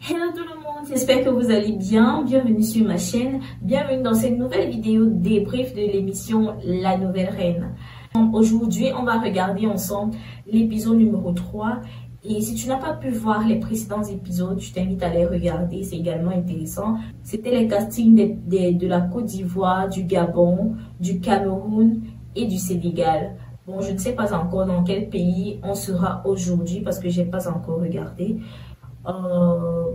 Hello tout le monde, j'espère que vous allez bien. Bienvenue sur ma chaîne. Bienvenue dans cette nouvelle vidéo débrief de l'émission La Nouvelle Reine. Aujourd'hui, on va regarder ensemble l'épisode numéro 3. Et si tu n'as pas pu voir les précédents épisodes, je t'invite à les regarder. C'est également intéressant. C'était les castings de la Côte d'Ivoire, du Gabon, du Cameroun et du Sénégal. Bon, je ne sais pas encore dans quel pays on sera aujourd'hui parce que je n'ai pas encore regardé.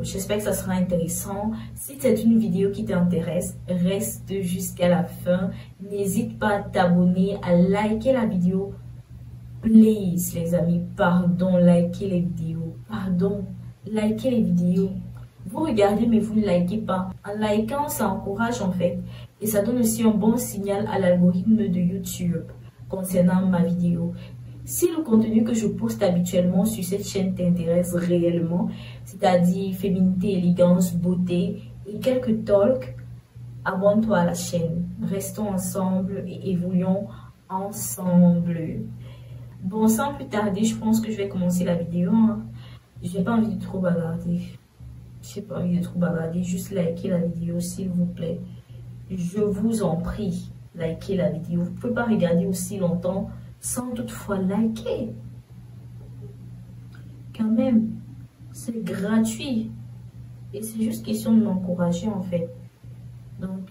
J'espère que ça sera intéressant. Si c'est une vidéo qui t'intéresse, reste jusqu'à la fin. N'hésite pas à t'abonner, à liker la vidéo. Please, les amis, pardon, likez les vidéos. Pardon, likez les vidéos. Vous regardez, mais vous ne likez pas. En likant, ça encourage en fait. Et ça donne aussi un bon signal à l'algorithme de YouTube concernant ma vidéo. Si le contenu que je poste habituellement sur cette chaîne t'intéresse réellement, c'est-à-dire féminité, élégance, beauté et quelques talks, abonne-toi à la chaîne. Restons ensemble et évoluons ensemble. Bon, sans plus tarder, je pense que je vais commencer la vidéo. J'ai pas envie de trop bavarder. J'ai pas envie de trop bavarder. Juste likez la vidéo, s'il vous plaît. Je vous en prie, likez la vidéo. Vous ne pouvez pas regarder aussi longtemps sans toutefois liker. Quand même, c'est gratuit. Et c'est juste question de m'encourager en fait. Donc,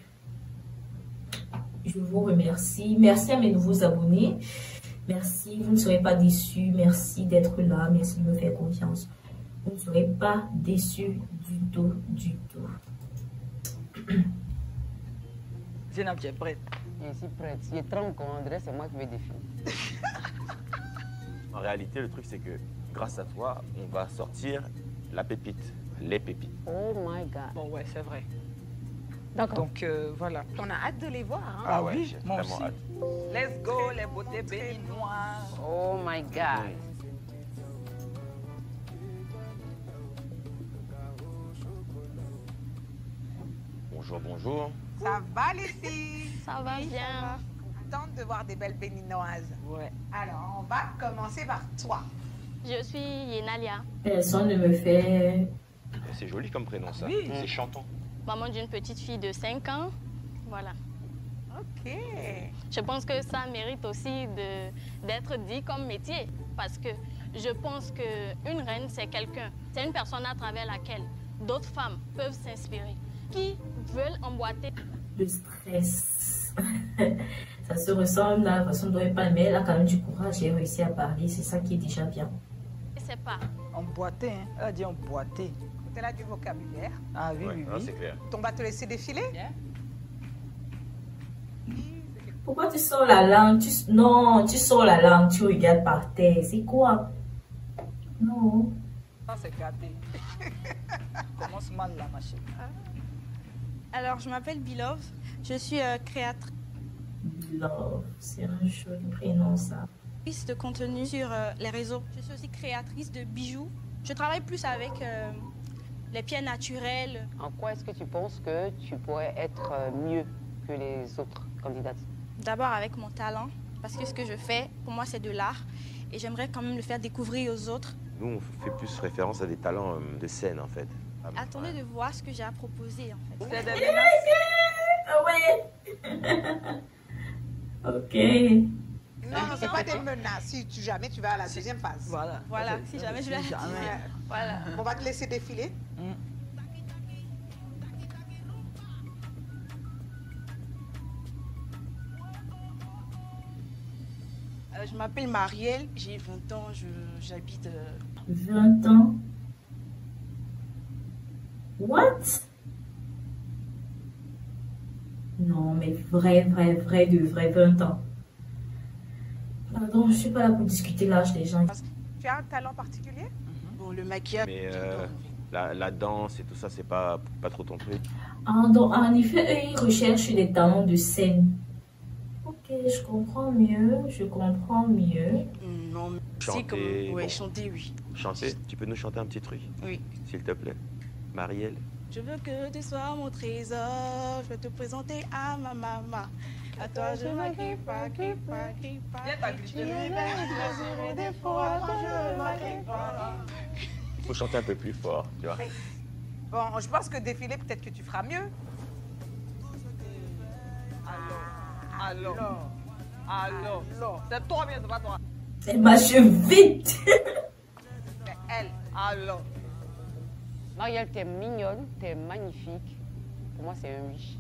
je vous remercie. Merci à mes nouveaux abonnés. Merci, vous ne serez pas déçus. Merci d'être là. Merci de me faire confiance. Vous ne serez pas déçus du tout, du tout. Zénab, tu es prête? Je suis prête. Si je trempe comme André, c'est moi qui vais défiler. En réalité, le truc, c'est que grâce à toi, on va sortir la pépite, les pépites. Oh my God. Bon, ouais, c'est vrai. D'accord. Donc, voilà. On a hâte de les voir. Hein. Ah ouais, oui, j'ai moi vraiment aussi. hâte. Let's go, les beautés béninoises. Oh my God. Bonjour, bonjour. Ça va les filles? Ça va bien. Tente de voir des belles béninoises. Ouais. Alors, on va commencer par toi. Je suis Yenalia, Personne ne me fait... C'est joli comme prénom, ça. Oui. C'est chantant. maman d'une petite fille de 5 ans. Voilà. Ok. Je pense que ça mérite aussi d'être dit comme métier parce que je pense qu'une reine, c'est quelqu'un, c'est une personne à travers laquelle d'autres femmes peuvent s'inspirer, qui veulent emboîter. Le stress. Ça se ressemble à la façon dont elle parle, mais elle a quand même du courage et réussi à parler. C'est ça qui est déjà bien. C'est pas. Emboîté, hein. Elle a dit emboîté. Tu as du vocabulaire. Ah oui, Ouais, oui, non, oui. c'est clair. On va te laisser défiler. Bien. Pourquoi tu sors la langue? Non, tu sors la langue, tu regardes par terre. C'est quoi? Non. Ça, c'est gâté. Commence mal la machine. Alors, je m'appelle Bilov, je suis créatrice Love, c'est un joli prénom ça. de contenu sur les réseaux. Je suis aussi créatrice de bijoux. Je travaille plus avec les pierres naturelles. En quoi est-ce que tu penses que tu pourrais être mieux que les autres candidates? D'abord avec mon talent, parce que ce que je fais, pour moi, c'est de l'art. Et j'aimerais quand même le faire découvrir aux autres. Nous, on fait plus référence à des talents de scène, en fait. Attendez de voir ce que j'ai à proposer, en fait. C'est des menaces. Ah ouais. Ok. Non, c'est pas des menaces. Si jamais tu vas à la deuxième phase. Voilà. Voilà, si jamais je vais... Jamais. Voilà. On va te laisser défiler. Je m'appelle Marielle, j'ai 20 ans, j'habite... 20 ans. What? Non, mais vrai de vrai 20 ans. Pardon, je suis pas là pour discuter l'âge des gens. Tu as un talent particulier? Bon, le maquillage... Mais la danse et tout ça, c'est pas trop ton truc. En effet, eux, ils recherchent des talents de scène. Ok, je comprends mieux, je comprends mieux. Non, mais Chanter, si, comme... Ouais, bon. chanter, oui. Chanter, tu peux nous chanter un petit truc, Oui. s'il te plaît? Marielle. Je veux que tu sois mon trésor, je vais te présenter à ma maman. À toi, je m'inquiète pas. Viens t'agriper. Tu es belle, je des fois, je m'inquiète pas. Faut chanter un peu plus fort, tu vois. Bon, je pense que défiler, peut-être que tu feras mieux. Alors. C'est toi, bien, c'est pas toi. Elle marche vite. Mais elle, Alors. Marielle, t'es mignonne, t'es magnifique. Pour moi, c'est un oui.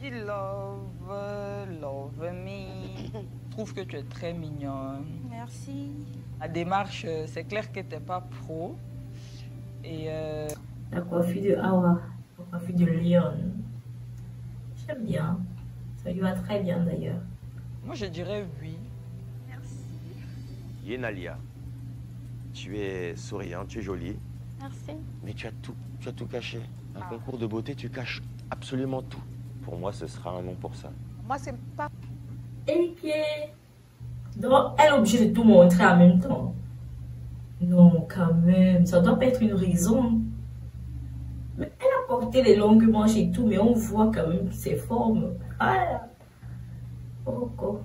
You love me. Je trouve que tu es très mignonne. Merci. La démarche, c'est clair que tu n'es pas pro. Et La coiffure de Awa, la coiffure de Lyon. J'aime bien. Ça lui va très bien d'ailleurs. moi, je dirais oui. Yenalia, tu es souriante, tu es jolie, Merci. mais tu as tout caché. Un concours de beauté, tu caches absolument tout. Pour moi, ce sera un non pour ça. moi, c'est pas... Ok. Donc, elle est obligée de tout montrer en même temps. Non, quand même, ça doit pas être une raison. Mais elle a porté les longues manches et tout, mais on voit quand même ses formes. Ah, oh.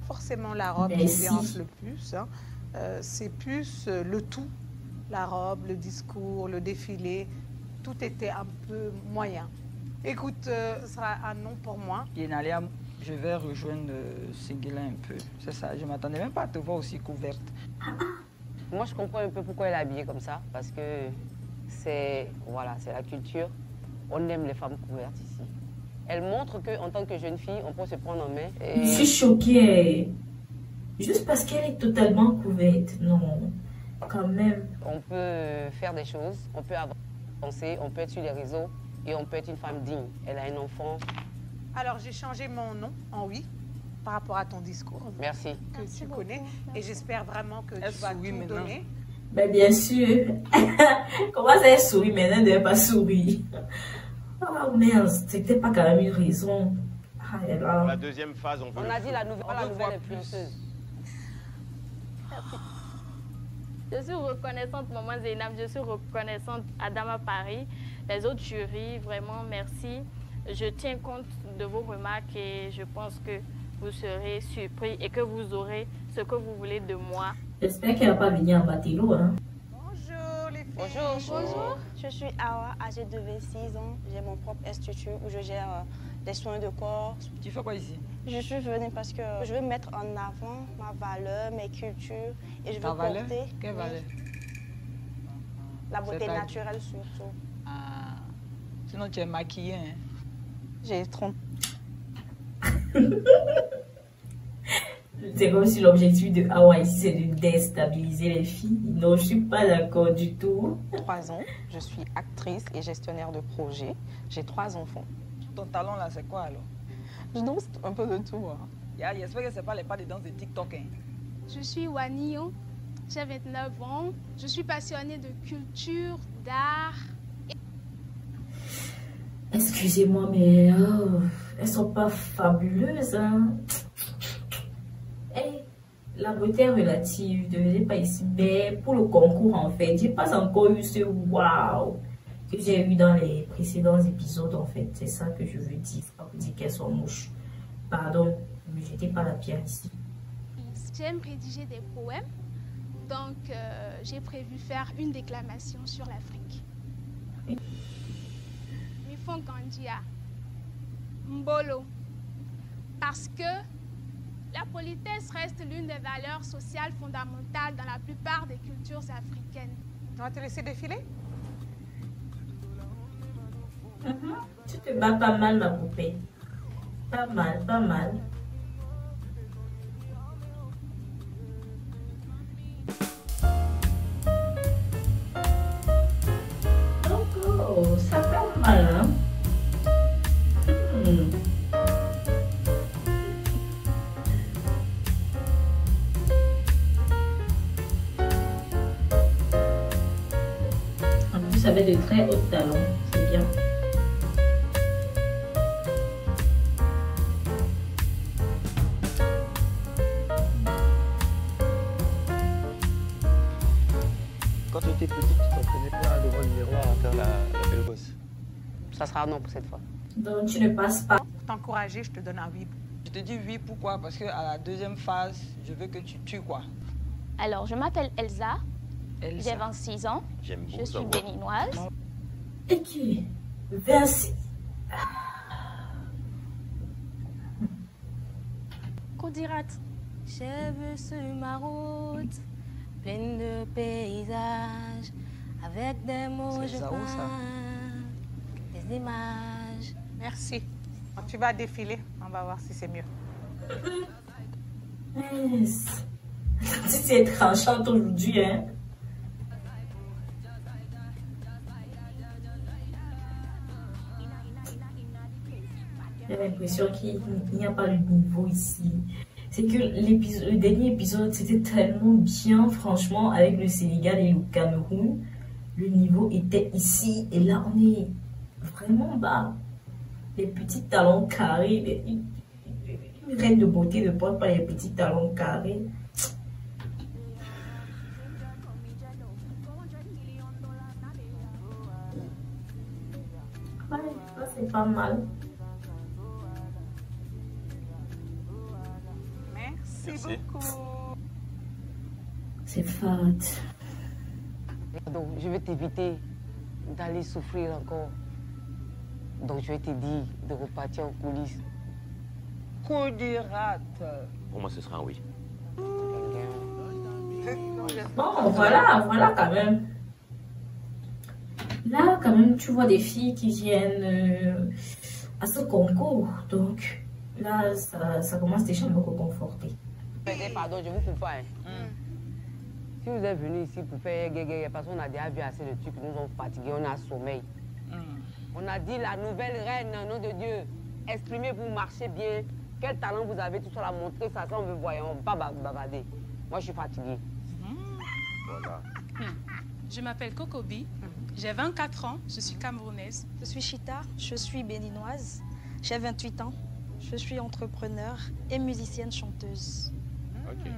Forcément la robe qui Merci. dérange le plus. Hein. C'est plus le tout. La robe, le discours, le défilé. Tout était un peu moyen. Écoute, ce sera un non pour moi. Yenalia, je vais rejoindre Singela un peu. C'est ça, je ne m'attendais même pas à te voir aussi couverte. Moi, je comprends un peu pourquoi elle est habillée comme ça. Parce que c'est la culture. On aime les femmes couvertes ici. Elle montre qu'en tant que jeune fille, on peut se prendre en main. Je suis choquée. Juste parce qu'elle est totalement couverte. Non, quand même. On peut faire des choses, on peut avancer, on peut être sur les réseaux et on peut être une femme digne. Elle a un enfant. Alors, j'ai changé mon nom en oui par rapport à ton discours Merci. que tu connais. Et j'espère vraiment que tu vas sourit tout maintenant. donner. Ben bien sûr. Comment ça, elle sourit maintenant, elle ne devait pas sourire. Oh merde, c'était pas quand même une raison. Ah, elle Pour a... la deuxième phase, on veut On le a dit feu. la nouvelle influenceuse. Je suis reconnaissante, Maman Zainab, je suis reconnaissante à Dama Paris, les autres jurys, vraiment merci. Je tiens compte de vos remarques et je pense que vous serez surpris et que vous aurez ce que vous voulez de moi. J'espère qu'elle va pas venir en batello, hein. Bonjour les filles. Bonjour. Je suis Awa, âgée de 26 ans. J'ai mon propre institut où je gère des soins de corps. Tu fais quoi ici? Je suis venue parce que je veux mettre en avant ma valeur, mes cultures et je veux Ta valeur? porter Quelle valeur? la beauté C'est-à-dire? naturelle surtout. Ah. Sinon, tu es maquillée. Hein? J'ai 30. C'est comme si l'objectif de Hawaii, c'est de déstabiliser les filles. Non, je suis pas d'accord du tout. 3 ans, je suis actrice et gestionnaire de projet. J'ai 3 enfants. Ton talent là, c'est quoi alors? Je danse un peu de tout. Hein. J'espère que ce n'est pas les pas de danse de TikTok. Hein? Je suis Wanio, j'ai 29 ans. Je suis passionnée de culture, d'art. Excusez-moi, mais elles sont pas fabuleuses, hein. Hey, la beauté est relative, ne venez pas ici. Mais pour le concours, en fait, j'ai pas encore eu ce waouh que j'ai eu dans les précédents épisodes, en fait. C'est ça que je veux dire. Pas vous dire qu'elles sont moches. Pardon, ne me jetez pas la pierre ici. J'aime rédiger des poèmes, donc j'ai prévu faire une déclamation sur l'Afrique. Mifonkandia, Mbolo, parce que la politesse reste l'une des valeurs sociales fondamentales dans la plupart des cultures africaines. Tu vas te laisser défiler? Tu te bats pas mal, ma poupée. Pas mal, pas mal. Oh, ça fait mal, hein? En plus, avec de très hauts talons, c'est bien. Quand tu étais petite, tu t'entraînais pas devant le miroir à faire la belle gosse. Ça sera un non pour cette fois. Donc, tu ne passes pas. Pour t'encourager, je te donne un oui. Je te dis oui, pourquoi? Parce qu'à la deuxième phase, je veux que tu tues quoi? Alors, je m'appelle Elsa. J'ai 26 ans. J'aime beaucoup Je suis ta voix. béninoise. Ok. 26. Kodirat. Cheveux sur ma route, pleine de paysages, avec des mots C'est je Zao, ça. peins, des images. Merci. Tu vas défiler, on va voir si c'est mieux. Yes. Tu es tranchante aujourd'hui, hein. J'ai l'impression qu'il n'y a pas de niveau ici. C'est que le dernier épisode, c'était tellement bien, franchement, avec le Sénégal et le Cameroun. Le niveau était ici, et là, on est vraiment bas. Les petits talons carrés, une reine de beauté ne porte pas les petits talons carrés. Ouais, ça c'est pas mal. Merci beaucoup. C'est fade. Donc, je vais t'éviter d'aller souffrir encore. Donc, je vais te dire de repartir en coulisses. Kodirat. Pour moi, ce sera un oui. Bon, voilà quand même. Là, quand même, tu vois des filles qui viennent à ce concours. Donc, là, ça commence déjà à me reconforter. Pardon, je vous coupe pas. Si vous êtes venu ici pour faire guégué, parce qu'on a déjà vu assez de trucs, nous sommes fatigués, on a sommeil. On a dit la nouvelle reine, nom de Dieu, exprimez-vous, marchez bien. Quel talent vous avez, tout ça, la montrer, ça on veut voir, on ne va pas bavarder. Moi, je suis fatiguée. Voilà. Je m'appelle Kokobi, j'ai 24 ans, je suis camerounaise. Je suis Chita, je suis béninoise, j'ai 28 ans, je suis entrepreneur et musicienne chanteuse. Ok.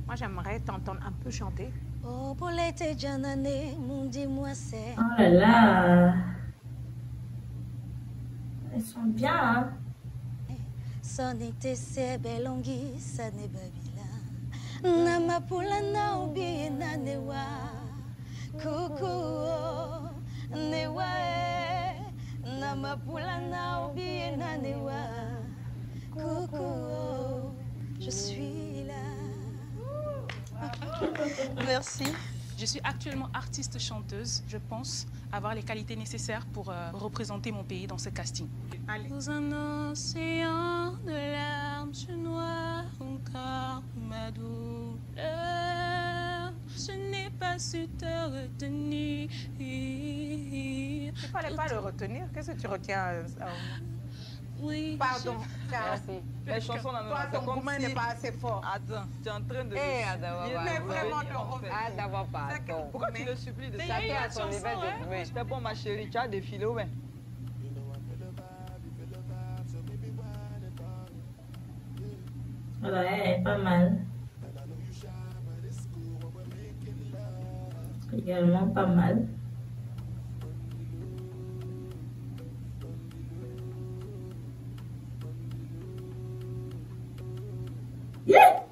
Moi, j'aimerais t'entendre un peu chanter. Oh, pour l'été, Janane, mon dis-moi c'est. Oh là là. Elles sont bien, hein. Son été, c'est belongi, ça n'est babila. Namapula na obi na newa. Kuku, newa. Namapula na obi na newa. Coucou, je suis là. Merci. Je suis actuellement artiste-chanteuse. Je pense avoir les qualités nécessaires pour représenter mon pays dans ce casting. Allez. Sous un océan de larmes, je noie encore ma douleur. Je n'ai pas su te retenir. Il ne fallait pas le retenir. Qu'est-ce que tu retiens Oui. Pardon. Merci. Les chansons là, Toi, ton gourmet n'est pas assez fort. Attends, tu es en train de... Mais vraiment, le revenir. Pourquoi tu le supplies de Mais ça? il y a eu la chanson, hein? C'était bon, ma chérie, tu as défilé, ouais. Ouais, pas mal. Également pas mal. Yeah!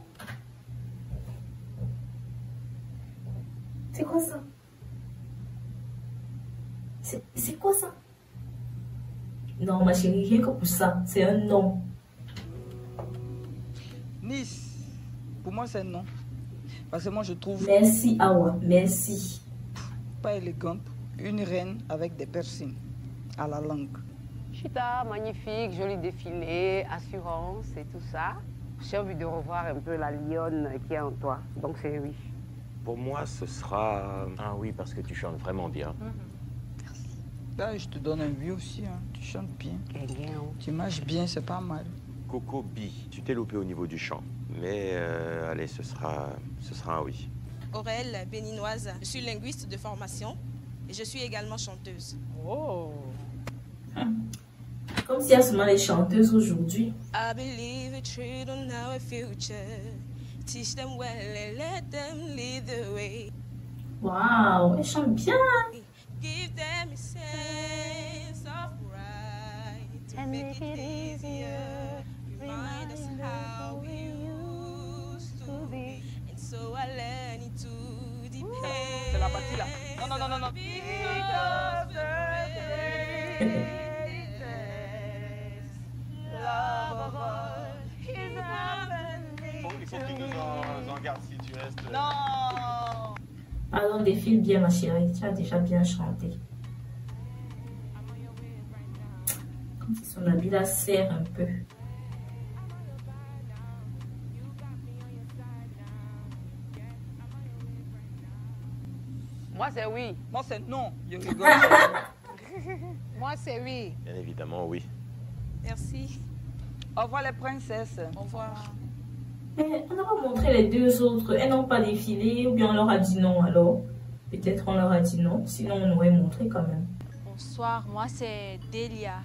C'est quoi ça? C'est quoi ça? Non, ma chérie, rien que pour ça. C'est un non. Nice, pour moi c'est non. Parce que moi je trouve... Merci Awa, merci. Pas élégante, une reine avec des piercings à la langue. Chita, magnifique, joli défilé, assurance et tout ça. J'ai envie de revoir un peu la lionne qui est en toi. Donc c'est oui. Pour moi, ce sera un oui parce que tu chantes vraiment bien. Là, je te donne un oui aussi, hein. Tu chantes bien. Tu marches bien, c'est pas mal. Coco B, tu t'es loupé au niveau du chant. Mais allez, ce sera un oui. Aurèle, béninoise. Je suis linguiste de formation et je suis également chanteuse. Oh! Comme s'il y a seulement les chanteuses aujourd'hui. I believe a trade on our future. Teach them well and let them lead the way. Waouh, elle chante bien. Give them a sense of right to make it easier. Remind us how we used to be. And so I learn it to depend non, non. Il faut qu'il nous en garde si tu restes. Non. Alors, défile bien, ma chérie. Tu as déjà bien chanté. Comme si son habit la serre un peu. Moi, c'est oui. Moi, c'est non. Je rigole. Moi, c'est oui. Bien évidemment, oui. Merci. Au revoir les princesses. Au revoir. Mais on aura montré les deux autres. Elles n'ont pas défilé ou bien on leur a dit non alors. Peut-être on leur a dit non. Sinon, on aurait montré quand même. Bonsoir, moi c'est Delia.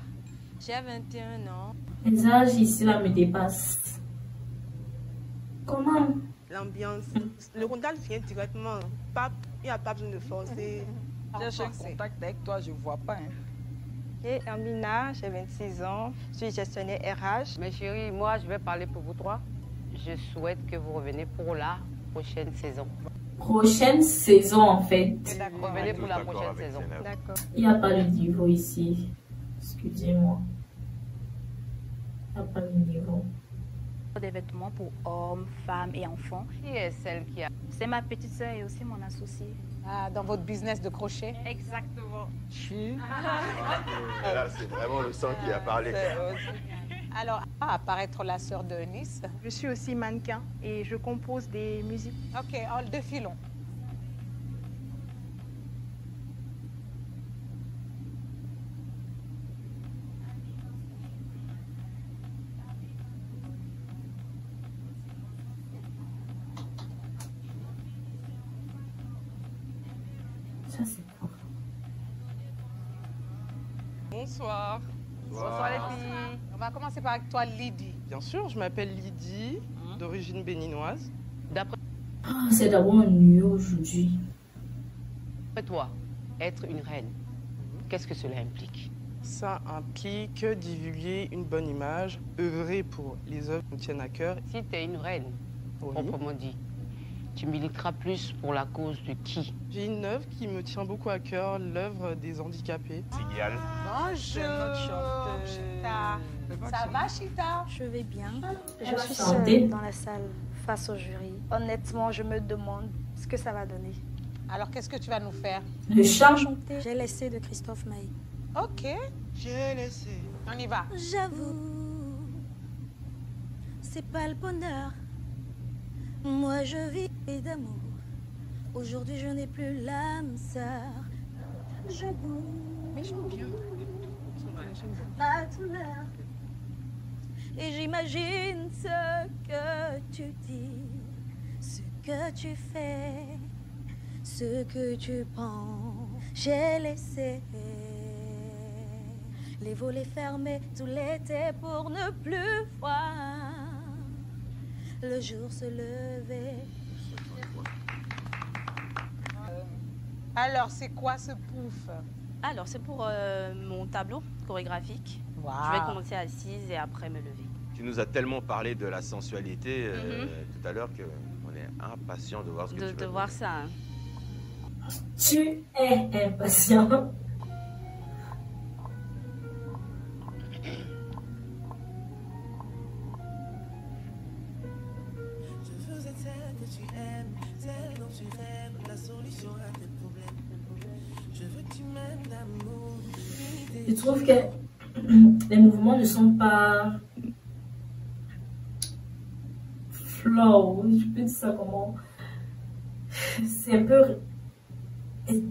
J'ai 21 ans. Les âges ici là me dépassent. Comment? L'ambiance. Le rondal vient directement. Il n'y a pas besoin de forcer. Je suis en contact avec toi, je ne vois pas. Hein. Et Amina, j'ai 26 ans, je suis gestionnaire RH. Mais chérie, moi, je vais parler pour vous trois. Je souhaite que vous reveniez pour la prochaine saison. Prochaine saison en fait. Revenez pour la prochaine saison. D'accord. Il n'y a pas le niveau ici. Excusez-moi. Il n'y a pas le niveau. Des vêtements pour hommes, femmes et enfants. Qui est celle qui a... C'est ma petite sœur et aussi mon associé. Ah, dans votre business de crochet? Exactement. Là, c'est vraiment le sang qui a parlé. Alors, apparaître la sœur de Nice. Je suis aussi mannequin et je compose des musiques. Ok, défilons. Ça, c'est quoi? Bonsoir. Bonsoir les filles. On va commencer par toi, Lydie. Bien sûr, je m'appelle Lydie, d'origine béninoise. D'après C'est d'abord un nuit aujourd'hui. toi, être une reine, qu'est-ce que cela implique? Ça implique divulguer une bonne image, œuvrer pour les œuvres qui nous tiennent à cœur. Si tu es une reine, proprement dit, tu militeras plus pour la cause de qui? J'ai une œuvre qui me tient beaucoup à cœur, l'œuvre des handicapés. Signal. Bonjour, Chita. Ça va, Chita? Je vais bien. Je Elle va suis chanter. seule dans la salle face au jury. Honnêtement, je me demande ce que ça va donner. Alors, qu'est-ce que tu vas nous faire? Le chant. Chanter J'ai laissé de Christophe Maé. Ok. J'ai laissé. On y va. J'avoue, c'est pas le bonheur. Moi je vis d'amour. Aujourd'hui je n'ai plus l'âme sœur. J'avoue. Mais j'aime bien. Ma douleur. Et j'imagine ce que tu dis, ce que tu fais, ce que tu prends. J'ai laissé les volets fermés tout l'été pour ne plus voir le jour se lever. Alors, c'est quoi ce pouf? Alors, c'est pour mon tableau chorégraphique. Wow. Je vais commencer assise et après me lever. Tu nous as tellement parlé de la sensualité tout à l'heure qu'on est impatient de voir ce que tu vas De nous voir dire. ça. Hein. Tu es impatient. Je veux être celle que tu aimes, celle dont tu rêves, la solution à tes problèmes. Je veux que tu m'aimes d'amour. Je trouve que les mouvements ne sont pas flow. Je peux dire ça comment? C'est un peu raide. Aime-moi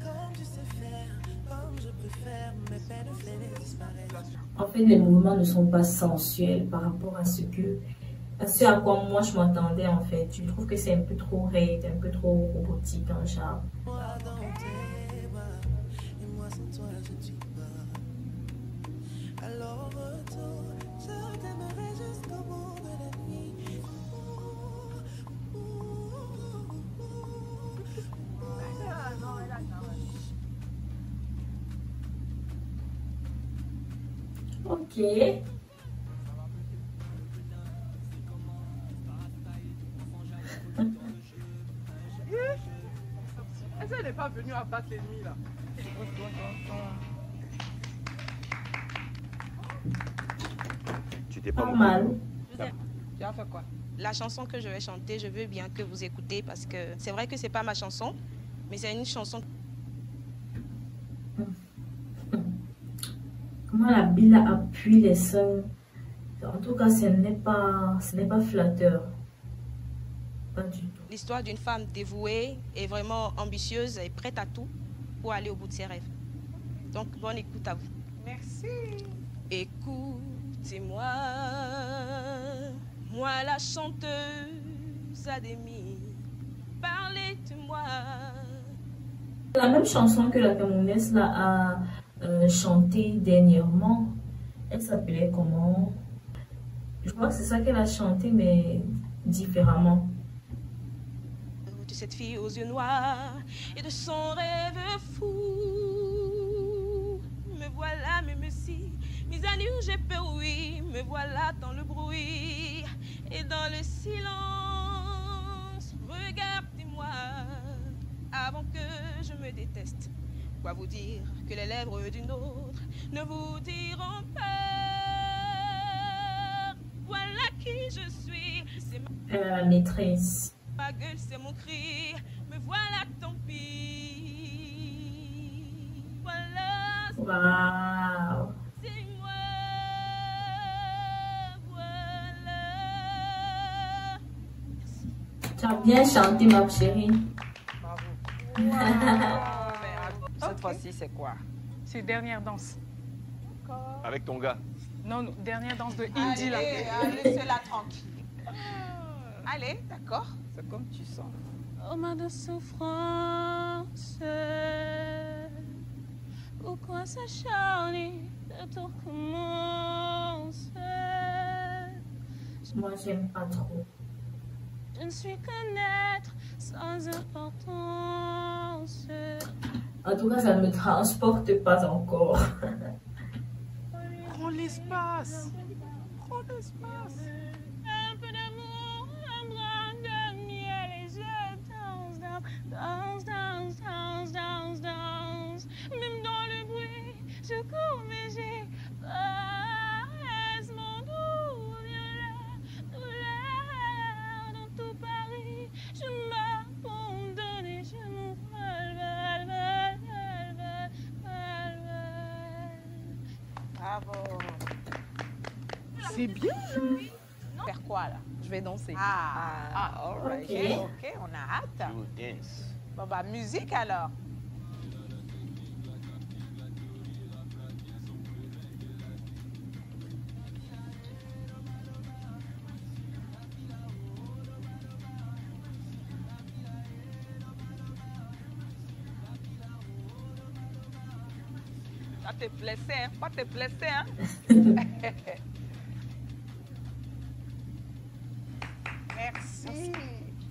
comme tu sais faire, comme je préfère, mes peines flâner disparaissent. En fait, les mouvements ne sont pas sensuels par rapport à ce à quoi moi je m'attendais en fait. Je trouve que c'est un peu trop raide, un peu trop robotique en genre. Moi dans tes bras, et moi sans toi je ne suis pas. Alors au retour, je t'aimerai jusqu'au bout de la nuit. Ok. Est-ce qu'elle n'est pas venue abattre l'ennemi là? Tu t'es pas Pas mal. Tu as fait quoi? La chanson que je vais chanter, je veux bien que vous écoutez parce que c'est vrai que c'est pas ma chanson, mais c'est une chanson. Comment la bille appuie les seins. En tout cas, ce n'est pas flatteur. Pas du tout. L'histoire d'une femme dévouée et vraiment ambitieuse et prête à tout pour aller au bout de ses rêves. Donc, bonne écoute à vous. Merci. Écoutez-moi, moi la chanteuse Adémie, parlez de moi. La même chanson que la Camerounaise là, a chantée dernièrement. Elle s'appelait comment? Je crois que c'est ça qu'elle a chanté, mais différemment. De cette fille aux yeux noirs et de son rêve fou. Me voilà, me si, mise à nu, j'ai peur, oui. Me voilà dans le bruit et dans le silence. Regardez-moi avant que je me déteste. Quoi vous dire que les lèvres d'une autre ne vous diront pas. Voilà qui je suis. C'est La maîtresse. ma gueule, c'est mon cri. Me voilà, tant pis. Voilà. Waouh. C'est moi. Voilà. Tu as bien chanté, ma chérie. Cette fois-ci, c'est quoi? C'est dernière danse. Avec ton gars. Non, non, dernière danse de Indie là. Laissez-la tranquille. Allez, d'accord. C'est comme tu sens. Oh ma de souffrance, pourquoi s'acharner de tout commence? Moi, j'aime pas trop. Je ne suis qu'un être sans importance. En tout cas, ça ne me transporte pas encore. Prends l'espace. Prends l'espace. Un peu d'amour, un brin de miel et je danse, danse, danse, danse, danse, danse. Même dans le bruit, je cours mais j'ai peur. Laisse mon doux douleur dans tout Paris. Je m'abandonne et je m'envole, Bravo. C'est bien. Faire quoi là? Je vais danser. All right. Ok. Ok, on a hâte. You dance. Bon, bah, musique alors. Pas te blesser, hein? Pas te blesser, hein? Merci.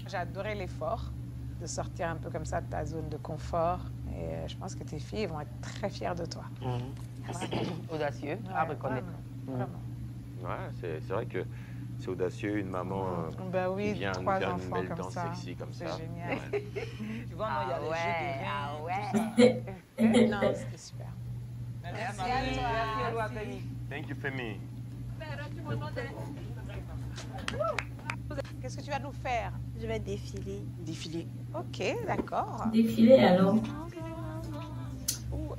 J'ai adoré l'effort de sortir un peu comme ça de ta zone de confort. Et je pense que tes filles vont être très fières de toi. Audacieux, à reconnaître. Vraiment. Ouais, c'est vrai que c'est audacieux, une maman Bah oui, qui vient nous 3 faire une enfants belle comme danse ça. sexy comme C'est ça. génial. Ouais. Tu vois, non, il y a les jeux de reins, Non, c'était super. Merci à toi. Merci, Eloi Femi. Thank you, Femi. Qu'est-ce que tu vas nous faire? Je vais défiler. Défiler. Ok, d'accord. Défiler alors.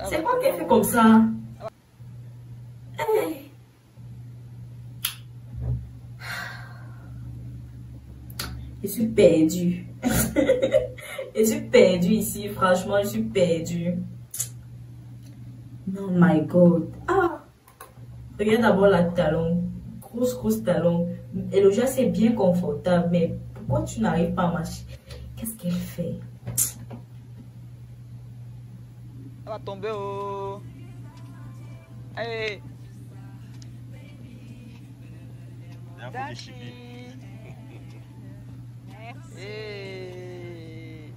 C'est quoi qu'elle fait comme ça? Hey. Je suis perdue. Je suis perdue ici, franchement, je suis perdue. Oh my god. Ah! Regarde d'abord la talon. Grosse talon. Elogia, c'est bien confortable, mais pourquoi tu n'arrives pas à marcher? Qu'est-ce qu'elle fait? Elle va tomber au... Allez. Merci. Hey.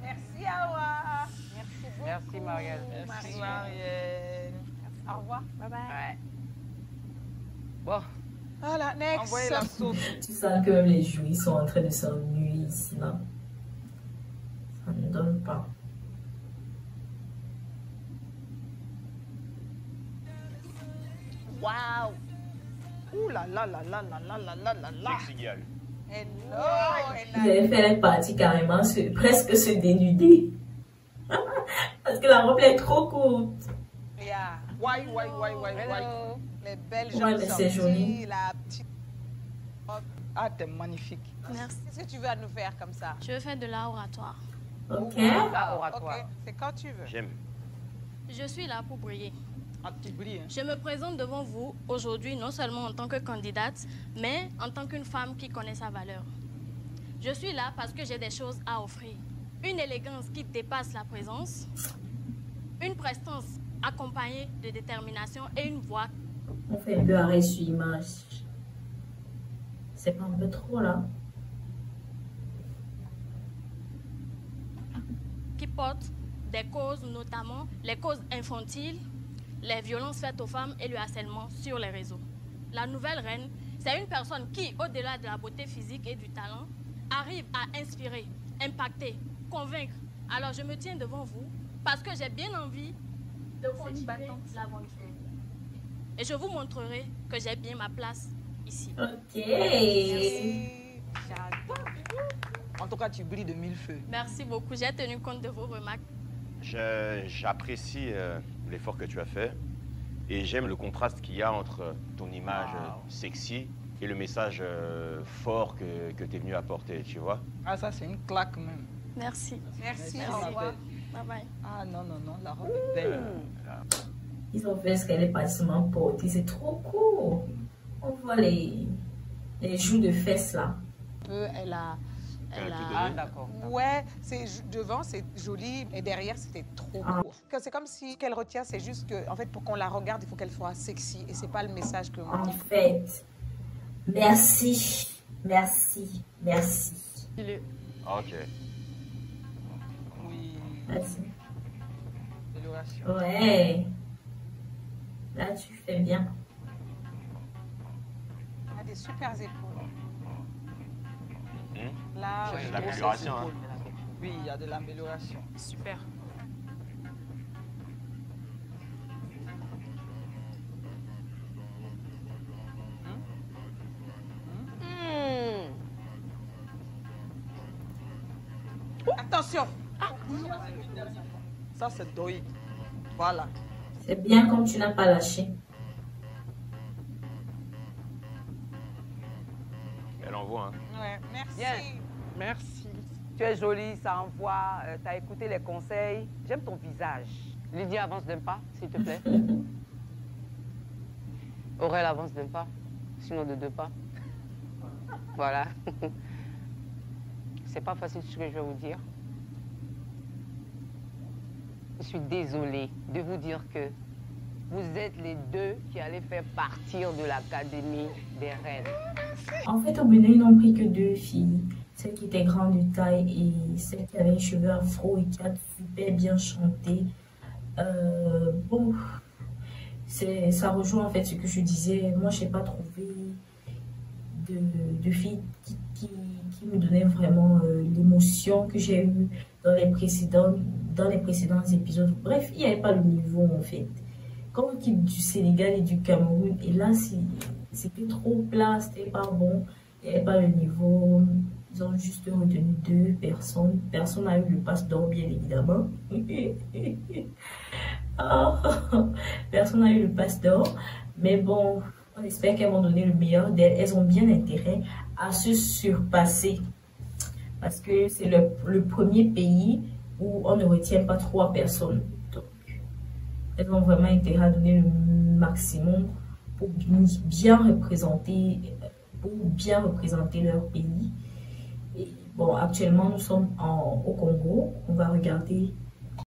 Merci Awa. Merci. Marielle. Merci, Marielle. Au revoir. Bye bye. Ouais. Bon. Voilà, next. Envoyez la sauce. Tu sens que même les jouets sont en train de s'ennuyer ici, là. Ça ne donne pas. Waouh. Ouh là là là là là là là là là là. Sexy girl. Hello. Vous avez fait la partie carrément presque se dénuder. Parce que la robe est trop courte. Yeah. Why. Les belles Ouais, jambes mais c'est joli. sorties, la petite... Ah, t'es magnifique. Merci. Qu'est-ce que tu veux nous faire comme ça? Je veux faire de l'art oratoire. Ok. Ok, c'est quand tu veux. J'aime. Je suis là pour briller. Ah, tu brilles. Hein. Je me présente devant vous aujourd'hui non seulement en tant que candidate, mais en tant qu'une femme qui connaît sa valeur. Je suis là parce que j'ai des choses à offrir. Une élégance qui dépasse la présence, une prestance accompagnée de détermination et une voix. On fait un peu arrêt sur image. C'est pas un peu trop là. Qui porte des causes, notamment les causes infantiles, les violences faites aux femmes et le harcèlement sur les réseaux. La nouvelle reine, c'est une personne qui, au-delà de la beauté physique et du talent, arrive à inspirer, impacter, convaincre. Alors je me tiens devant vous parce que j'ai bien envie de continuer l'aventure. Et je vous montrerai que j'ai bien ma place ici. Ok. En tout cas, tu brilles de mille feux. Merci beaucoup. J'ai tenu compte de vos remarques. J'apprécie l'effort que tu as fait et j'aime le contraste qu'il y a entre ton image sexy et le message fort que tu es venu apporter, tu vois. Ah, ça, c'est une claque même. Merci. Merci, Merci, au revoir. Bye bye. Ah, non, la robe est belle. Ils ont fait ce qu'elle est passivement portée. C'est trop cool. On voit les joues de fesses là. Elle a... Ah, d'accord. Ouais, devant c'est joli et derrière c'était trop court. C'est comme si qu'elle retient, c'est juste que en fait pour qu'on la regarde il faut qu'elle soit sexy et c'est pas le message que moi. En fait, merci. Ok. Oui. Merci. Amélioration. Ouais. Là tu fais bien. Elle a des super épaules. Là, C'est de l'amélioration. Hein. Oui, il y a de l'amélioration. Super. Attention. Ça, c'est Doi. Voilà. C'est bien comme tu n'as pas lâché. Elle envoie. Hein. Ouais, merci. Bien. Merci. Tu es jolie, ça envoie. Tu as écouté les conseils. J'aime ton visage. Lydie, avance d'un pas, s'il te plaît. Aurèle, avance d'un pas. Sinon de 2 pas. Voilà. C'est pas facile ce que je vais vous dire. Je suis désolée de vous dire que vous êtes les 2 qui allez faire partir de l'Académie des Reines. En fait, au Bénin, ils n'ont pris que 2 filles. Celle qui était grande de taille et celle qui avait les cheveux afro et qui a super bien chanté. Bon, ça rejoint en fait ce que je disais. Moi, je n'ai pas trouvé de filles qui me donnaient vraiment l'émotion que j'ai eue dans les précédents épisodes. Bref, il n'y avait pas le niveau en fait. Comme l'équipe du Sénégal et du Cameroun, et là, c'était trop plat, c'était pas bon. Il n'y avait pas le niveau. Ils ont juste retenu 2 personnes. Personne n'a eu le passe d'or, bien évidemment. Personne n'a eu le passe d'or. Mais bon, on espère qu'elles vont donner le meilleur d'elles. Elles ont bien intérêt à se surpasser. Parce que c'est le premier pays où on ne retient pas 3 personnes. Donc, elles ont vraiment intérêt à donner le maximum pour bien représenter leur pays. Et bon, actuellement, nous sommes au Congo. On va regarder